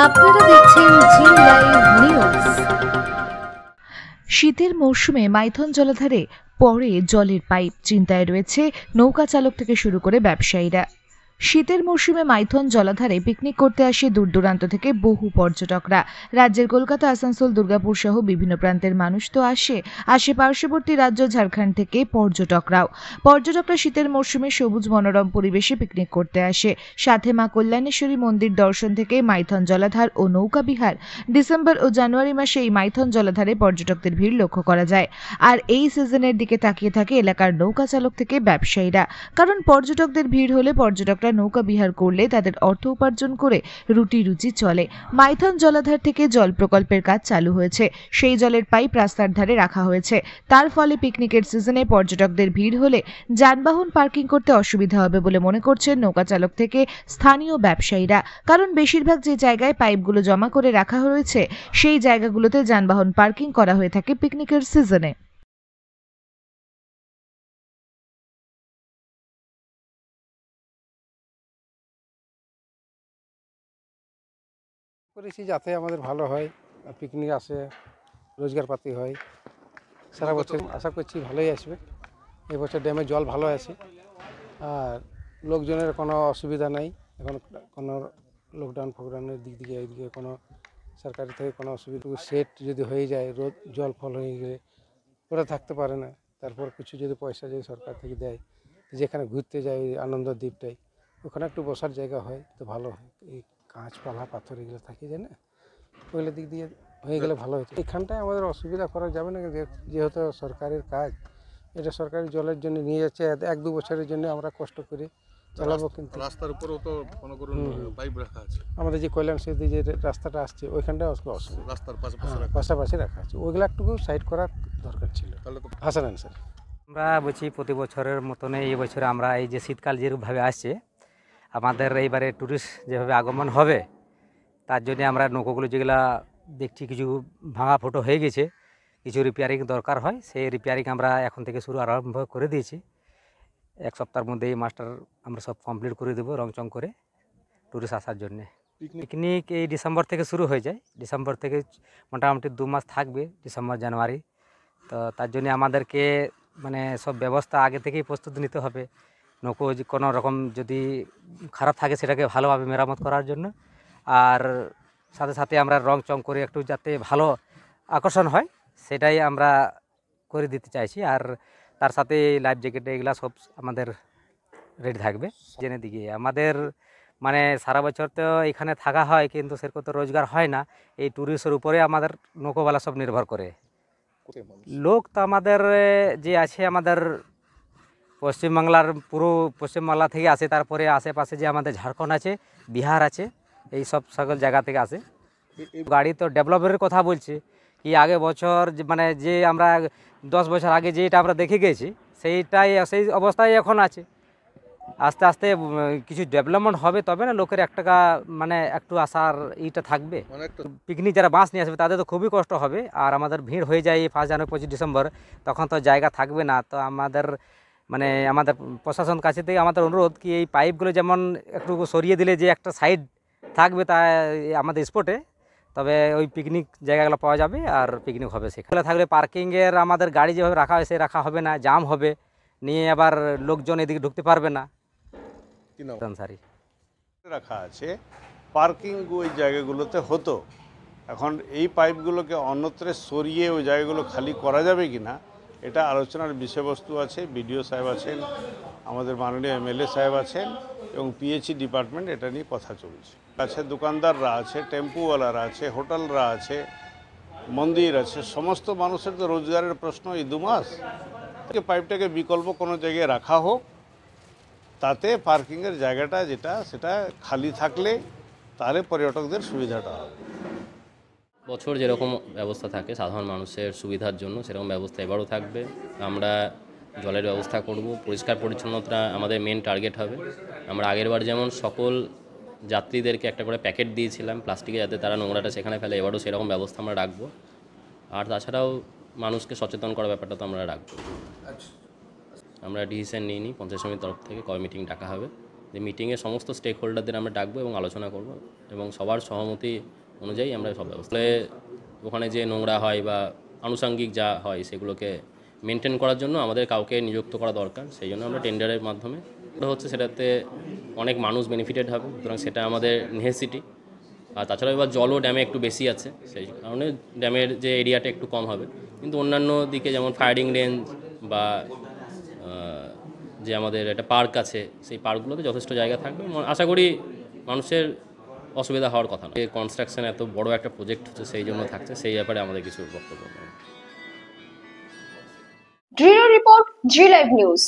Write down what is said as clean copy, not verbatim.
আপনারা দেখছেন জি live news. শীতের মৌসুমে মাইথন জলাধারে পড়ে জলের পাইপ, চিন্তায় রয়েছে নৌকা চালক থেকে শুরু করে ব্যবসায়ীরা। শীতের মৌসুমে মাইথন জলাধারে পিকনিক করতে আসে দূর দূরান্ত থেকে বহু পর্যটকরা। রাজ্যের কলকাতা, আসানসোল, দুর্গাপুর সহ বিভিন্ন প্রান্তের মানুষ তো আসে পার্শ্ববর্তী রাজ্য ঝাড়খণ্ড থেকে পর্যটকরা শীতের মৌসুমে সবুজ মনোরম পরিবেশে পিকনিক করতে আসে। সাথে মা কল্যাণেশ্বরী মন্দির দর্শন থেকে মাইথন জলাধার ও নৌকা বিহার। ডিসেম্বর ও জানুয়ারি মাসে এই মাইথন জলাধারে পর্যটকদের ভিড় লক্ষ্য করা যায়। আর এই সিজনের দিকে তাকিয়ে থাকে এলাকার নৌকা চালক থেকে ব্যবসায়ীরা, কারণ পর্যটকদের ভিড় হলে পর্যটকরা নৌকা বিহার করলে তাদের অর্থ উপার্জন করে রুটি রুচি চলে। মাইথন জলাধার থেকে জল প্রকল্পের কাজ চালু হয়েছে, সেই জলের পাইপ রাস্তার ধারে রাখা হয়েছে। তার ফলে পিকনিকের সিজনে পর্যটকদের ভিড় হলে যানবাহন পার্কিং করতে অসুবিধা হবে বলে মনে করছেন নৌকা চালক থেকে স্থানীয় ব্যবসায়ীরা, কারণ বেশিরভাগ যে জায়গায় পাইপগুলো জমা করে রাখা হয়েছে সেই জায়গাগুলোতে যানবাহন পার্কিং করা হয়ে থাকে পিকনিকের সিজনে। করেছি যাতে আমাদের ভালো হয়, পিকনিক আসে, রোজগারপাতি হয়। সারা বছর আশা করছি ভালোই আসবে। এবছর ড্যামে জল ভালো আছে আর লোকজনের কোনো অসুবিধা নাই। এখন কোনো লকডাউন ফকডাউনের দিক থেকে এইদিকে কোনো সরকারি থেকে কোনো অসুবিধা। সেট যদি হয়ে যায়, রোদ জল ফল হয়ে গেলে ওরা থাকতে পারে না। তারপর কিছু যদি পয়সা যদি সরকার থেকে দেয়, যেখানে ঘুরতে যায় ওই আনন্দ দ্বীপটাই, ওখানে একটু বসার জায়গা হয় তো ভালো হয়। এই কাঁচপালা পাথর এগুলো থাকে যায় না, ওইগুলো দিক দিয়ে হয়ে গেলে ভালো হতো। এখানটায় আমাদের অসুবিধা করা যাবে না, যেহেতু সরকারের কাজ। এটা সরকারি জলের জন্য নিয়ে যাচ্ছে, 1-2 বছরের জন্য আমরা কষ্ট করে চালাবো। কিন্তু রাস্তার উপরেও তো কোনো পাইপ রাখা আছে। আমাদের যে কল্যাণ সেতু যে রাস্তাটা আসছে ওইখানটায় অসুবিধা, রাস্তার পাশাপাশি রাখা আছে, ওইগুলো একটু সাইড করার দরকার ছিল। তাহলে তো হাসান স্যার, আমরা বলছি প্রতি বছরের মতনই এই বছরে আমরা এই যে শীতকাল যেভাবে আসছে, আমাদের এইবারে ট্যুরিস্ট যেভাবে আগমন হবে, তার জন্য আমরা নৌকোগুলো যেগুলো দেখছি কিছু ভাঙা ফুটো হয়ে গেছে, কিছু রিপেয়ারিং দরকার হয়, সেই রিপেয়ারিং আমরা এখন থেকে আরম্ভ করে দিয়েছি। এক সপ্তাহের মধ্যে এই মাস্টার আমরা সব কমপ্লিট করে দেবো রংচং করে ট্যুরিস্ট আসার জন্যে। পিকনিক এই ডিসেম্বর থেকে শুরু হয়ে যায়, ডিসেম্বর থেকে মোটামুটি 2 মাস থাকবে, ডিসেম্বর জানুয়ারি। তো তার জন্য আমাদেরকে মানে সব ব্যবস্থা আগে থেকেই প্রস্তুত নিতে হবে। নৌকো কোনো রকম যদি খারাপ থাকে সেটাকে ভালোভাবে মেরামত করার জন্য, আর সাথে সাথে আমরা রং চং করে একটু যাতে ভালো আকর্ষণ হয় সেটাই আমরা করে দিতে চাইছি। আর তার সাথে লাইফ জ্যাকেট এগুলা সব আমাদের রেডি থাকবে। জেনে দিকে আমাদের মানে সারা বছর তো এখানে থাকা হয়, কিন্তু সেরকম তো রোজগার হয় না। এই ট্যুরিস্টের উপরে আমাদের নৌকোওয়ালা সব নির্ভর করে। লোক তো আমাদের যে আছে আমাদের পশ্চিমবাংলার পুরো পশ্চিমবাংলা থেকে আসে, তারপরে আশেপাশে যে আমাদের ঝাড়খণ্ড আছে, বিহার আছে, এই সব সকল জায়গা থেকে আসে। গাড়ি তো ডেভেলপের কথা বলছে কি আগে বছর মানে যে আমরা 10 বছর আগে যেটা আমরা দেখে গেছি সেই অবস্থায় এখন আছে। আস্তে আস্তে কিছু ডেভেলপমেন্ট হবে তবে না লোকের মানে একটু আসার এইটা থাকবে। পিকনিক যারা বাস নিয়ে আসবে তাদের তো খুবই কষ্ট হবে, আর আমাদের ভিড় হয়ে যায় 1 জানুয়ারি 25 ডিসেম্বর, তখন তো জায়গা থাকবে না। তো আমাদের প্রশাসন কাছে থেকে আমাদের অনুরোধ কি এই পাইপগুলো যেমন একটু সরিয়ে দিলে যে একটা সাইড থাকবে তা আমাদের স্পটে, তবে ওই পিকনিক জায়গাগুলো পাওয়া যাবে আর পিকনিক হবে। সেখানে থাকলে পার্কিংয়ের আমাদের গাড়ি যেভাবে রাখা হয় সে রাখা হবে না, জাম হবে, নিয়ে আবার লোকজন এদিকে ঢুকতে পারবে না। রাখা আছে পার্কিং ওই জায়গাগুলোতে হতো। এখন এই পাইপগুলোকে অন্যত্র সরিয়ে ওই জায়গাগুলো খালি করা যাবে কি না, এটা আলোচনার বিষয়বস্তু আছে। বিডিও সাহেব আছেন, আমাদের মাননীয় এমএলএ সাহেব আছেন এবং পিএইচই ডিপার্টমেন্ট এটা নিয়ে কথা চলছে। দোকানদাররা আছে, টেম্পুওয়ালারা আছে, হোটেলরা আছে, মন্দির আছে, সমস্ত মানুষের তো রোজগারের প্রশ্ন এই 2 মাস। পাইপটাকে বিকল্প কোনো জায়গায় রাখা হোক, তাতে পার্কিংয়ের জায়গাটা সেটা খালি থাকলে তাহলে পর্যটকদের সুবিধাটা হবে। বছর যেরকম ব্যবস্থা থাকে সাধারণ মানুষের সুবিধার জন্য, সেরকম ব্যবস্থা এবারও থাকবে। আমরা জলের ব্যবস্থা করব, পরিষ্কার পরিচ্ছন্নতা আমাদের মেন টার্গেট হবে। আমরা আগেরবার যেমন সকল যাত্রীদেরকে একটা করে প্যাকেট দিয়েছিলাম প্লাস্টিকে, যাতে তারা নোংরাটা সেখানে ফেলে, এবারও সেরকম ব্যবস্থা আমরা রাখবো। আর তাছাড়াও মানুষকে সচেতন করার ব্যাপারটা তো আমরা রাখবো। আমরা ডিসিশন নিইনি, পঞ্চায়েত সমিতির তরফ থেকে কবে মিটিং ডাকা হবে, যে মিটিংয়ে সমস্ত স্টেক হোল্ডারদের আমরা ডাকবো এবং আলোচনা করব এবং সবার সহমতি অনুযায়ী আমরা সব ব্যবস্থা ওখানে যে নোংরা হয় বা আনুষঙ্গিক যা হয় সেগুলোকে মেনটেন করার জন্য আমাদের কাউকে নিযুক্ত করা দরকার। সেই জন্য আমরা টেন্ডারের মাধ্যমে হচ্ছে, সেটাতে অনেক মানুষ বেনিফিটেড হবে, সুতরাং সেটা আমাদের নেসেসিটি। আর তাছাড়াও এবার জলও ড্যামে একটু বেশি আছে, সেই কারণে ড্যামের যে এরিয়াটা একটু কম হবে, কিন্তু অন্যান্য দিকে যেমন ফায়ারিং রেঞ্জ বা যে আমাদের একটা পার্ক আছে, সেই পার্কগুলোতে যথেষ্ট জায়গা থাকবে। আশা করি মানুষের অসুবিধা হওয়ার কথা না। কনস্ট্রাকশন এত বড় একটা প্রজেক্ট হচ্ছে, সেই জন্য থাকছে, সেই ব্যাপারে আমাদের কিছু বক্তব্য নেই। ব্যুরো রিপোর্ট, জি লাইভ নিউজ।